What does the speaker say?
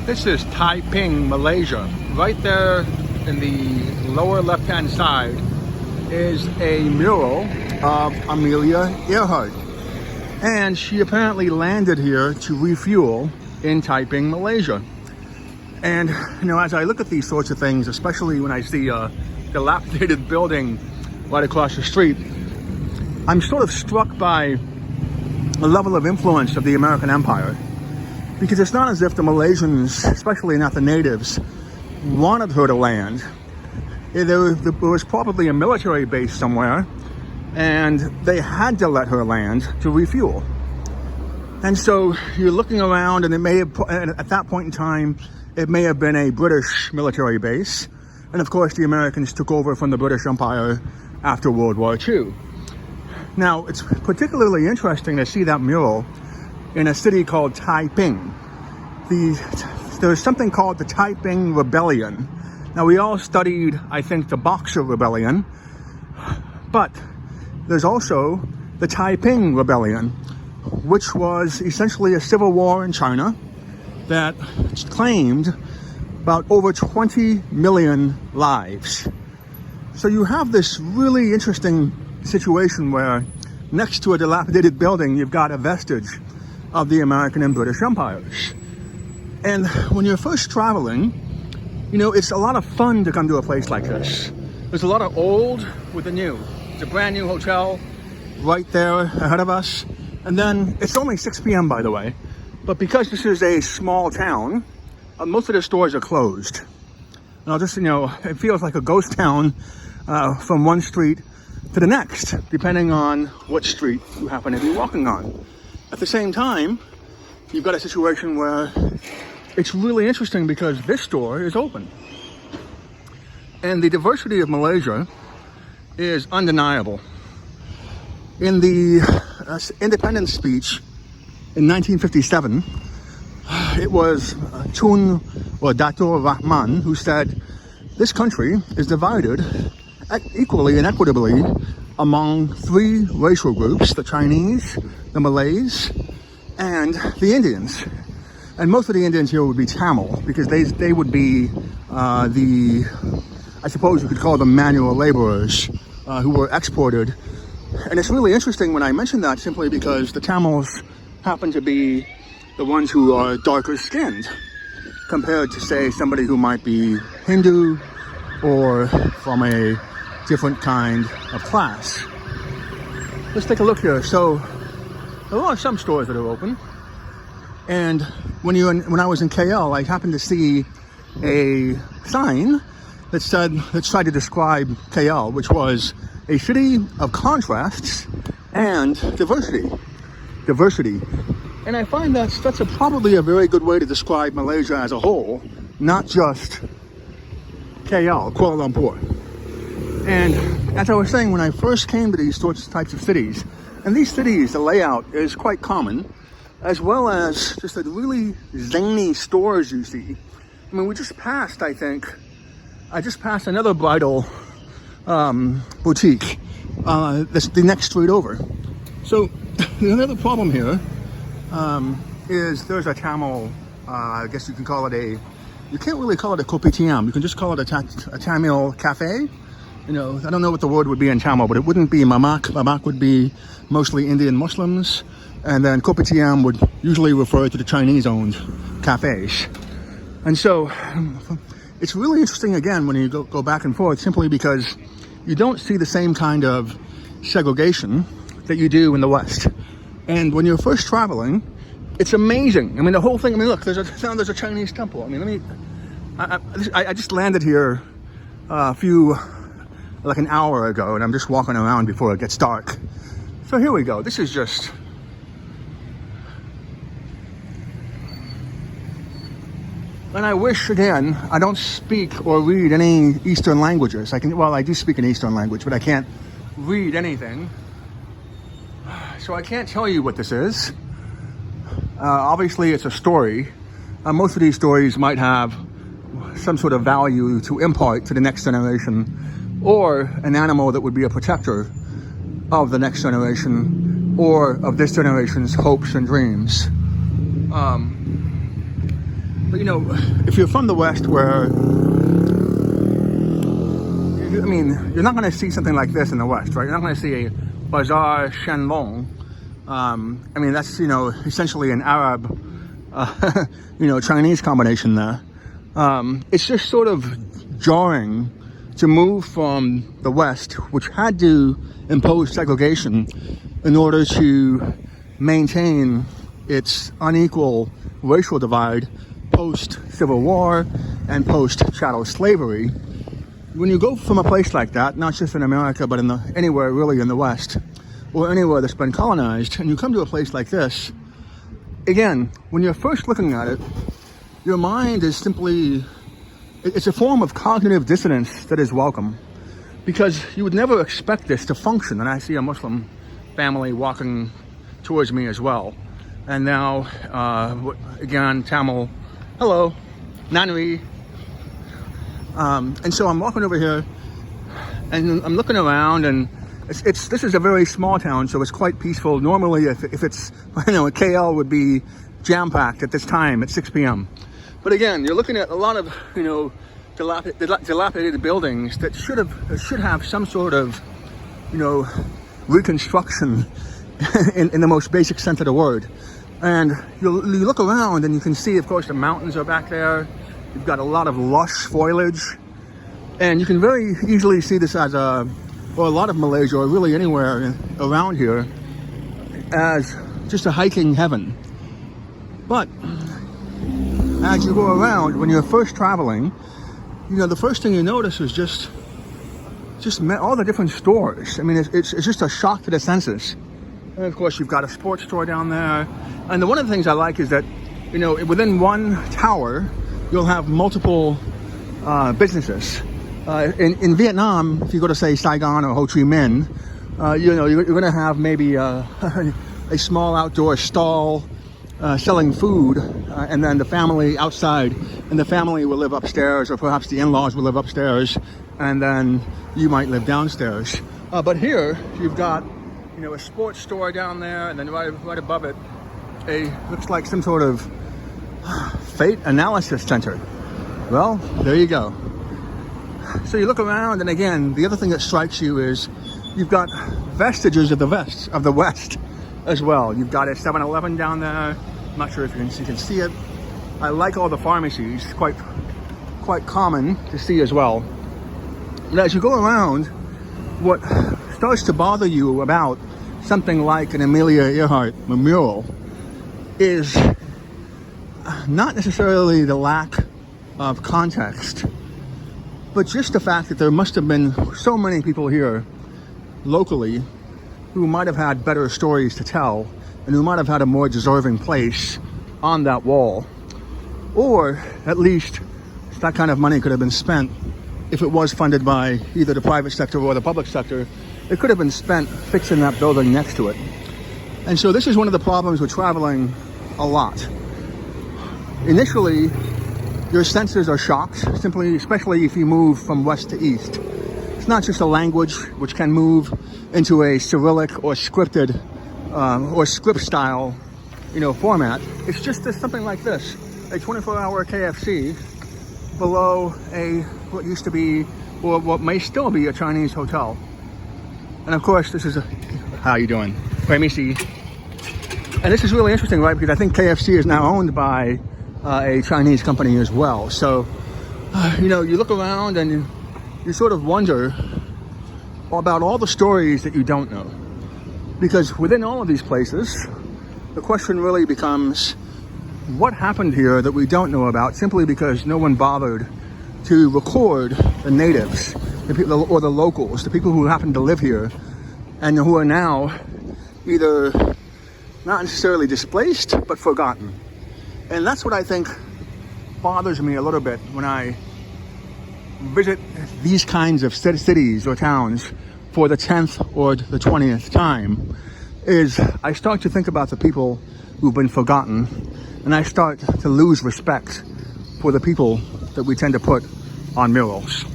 This is Taiping, Malaysia. Right there in the lower left-hand side is a mural of Amelia Earhart. And she apparently landed here to refuel in Taiping, Malaysia. And, you know, as I look at these sorts of things, especially when I see a dilapidated building right across the street, I'm sort of struck by the level of influence of the American empire. Because it's not as if the Malaysians, especially not the natives, wanted her to land. There was probably a military base somewhere, and they had to let her land to refuel. And so you're looking around, and it may have, at that point in time, it may have been a British military base. And of course, the Americans took over from the British Empire after World War II. Now, it's particularly interesting to see that mural in a city called Taiping. There's something called the Taiping Rebellion. Now, we all studied, I think, the Boxer Rebellion, but there's also the Taiping Rebellion, which was essentially a civil war in China that claimed about over 20 million lives. So you have this really interesting situation where next to a dilapidated building, you've got a vestige of the American and British empires. And when you're first traveling, you know, it's a lot of fun to come to a place like this. There's a lot of old with the new. It's a brand new hotel right there ahead of us. And then it's only 6 p.m. by the way. But because this is a small town, most of the stores are closed. And I'll just, you know, it feels like a ghost town from one street to the next, depending on what street you happen to be walking on. At the same time, you've got a situation where it's really interesting because this store is open. And the diversity of Malaysia is undeniable. In the independence speech in 1957, it was Dato' Rahman who said, "This country is divided equally and equitably among 3 racial groups, the Chinese, the Malays, and the Indians." And most of the Indians here would be Tamil, because they would be I suppose you could call them manual laborers who were exported. And it's really interesting when I mention that, simply because the Tamils happen to be the ones who are darker skinned compared to, say, somebody who might be Hindu or from a different kind of class. Let's take a look here. So there are some stores that are open, and when I was in KL, I happened to see a sign that tried to describe KL, which was a city of contrasts and diversity. And I find that's probably a very good way to describe Malaysia as a whole, not just KL, Kuala Lumpur. And as I was saying, when I first came to these types of cities, and these cities, the layout is quite common, as well as just the really zany stores you see. I mean, I just passed another bridal boutique that's the next street over. So another problem here is there's a Tamil, I guess you can call it you can't really call it a kopitiam, you can just call it a Tamil cafe. You know, I don't know what the word would be in Tamil, but it wouldn't be mamak. Mamak would be mostly Indian Muslims, and then kopitiam would usually refer to the Chinese-owned cafes. And so it's really interesting, again, when you go back and forth, simply because you don't see the same kind of segregation that you do in the West. And when you're first traveling, it's amazing. I mean, the whole thing, I mean, look, there's a Chinese temple. I mean, I just landed here like an hour ago, and I'm just walking around before it gets dark. So here we go. This is just... And I wish, again, I don't speak or read any Eastern languages. I do speak an Eastern language, but I can't read anything. So I can't tell you what this is. Obviously, it's a story. Most of these stories might have some sort of value to impart to the next generation, or an animal that would be a protector of the next generation, or of this generation's hopes and dreams. But you know, if you're from the West, where I mean, you're not going to see something like this in the West, right? You're not going to see a bazaar shenlong. I mean, that's, you know, essentially an Arab, you know, Chinese combination there. It's just sort of jarring to move from the West, which had to impose segregation in order to maintain its unequal racial divide post-Civil War and post-chattel slavery. When you go from a place like that, not just in America, but anywhere really in the West, or anywhere that's been colonized, and you come to a place like this, again, when you're first looking at it, your mind is simply, it's a form of cognitive dissonance that is welcome, because you would never expect this to function. And I see a Muslim family walking towards me as well. And now, again, Tamil, hello, Nanui. And so I'm walking over here, and I'm looking around, and this is a very small town, so it's quite peaceful. Normally, if it's, you know, KL would be jam-packed at this time at 6 p.m. But again, you're looking at a lot of, you know, dilapidated buildings that should have some sort of, you know, reconstruction in the most basic sense of the word. And you look around, and you can see, of course, the mountains are back there. You've got a lot of lush foliage, and you can very easily see this as a lot of Malaysia, or really anywhere around here, as just a hiking heaven. But as you go around, when you're first traveling, you know, the first thing you notice is just all the different stores. I mean, it's just a shock to the senses. And of course, you've got a sports store down there. And one of the things I like is that, you know, within one tower, you'll have multiple businesses. In Vietnam, if you go to, say, Saigon or Ho Chi Minh, you know, you're going to have maybe a small outdoor stall selling food, and then the family outside, and the family will live upstairs, or perhaps the in-laws will live upstairs, and then you might live downstairs. But here, you've got, you know, a sports store down there, and then right above it, looks like some sort of fate analysis center. Well, there you go. So you look around, and again, the other thing that strikes you is you've got vestiges of the West as well. You've got a 7-Eleven down there. I'm not sure if you can see it. I like all the pharmacies, quite common to see as well. And as you go around, what starts to bother you about something like an Amelia Earhart mural is not necessarily the lack of context, but just the fact that there must have been so many people here locally who might have had better stories to tell, and who might have had a more deserving place on that wall. Or at least that kind of money could have been spent, if it was funded by either the private sector or the public sector, it could have been spent fixing that building next to it. And so this is one of the problems with traveling a lot. Initially, your senses are shocked, especially if you move from west to east. It's not just a language which can move into a Cyrillic or scripted or script style, you know, format. It's just something like this: a 24-hour KFC below what used to be, or what may still be, a Chinese hotel. And of course, this is how you doing? Let me see. And this is really interesting, right? Because I think KFC is now owned by a Chinese company as well. So, you know, you look around and you sort of wonder about all the stories that you don't know. Because within all of these places, the question really becomes, what happened here that we don't know about, simply because no one bothered to record the natives, the people, or the locals, the people who happen to live here, and who are now either not necessarily displaced, but forgotten. And that's what I think bothers me a little bit when I visit these kinds of cities or towns for the 10th or the 20th time, is I start to think about the people who've been forgotten, and I start to lose respect for the people that we tend to put on murals.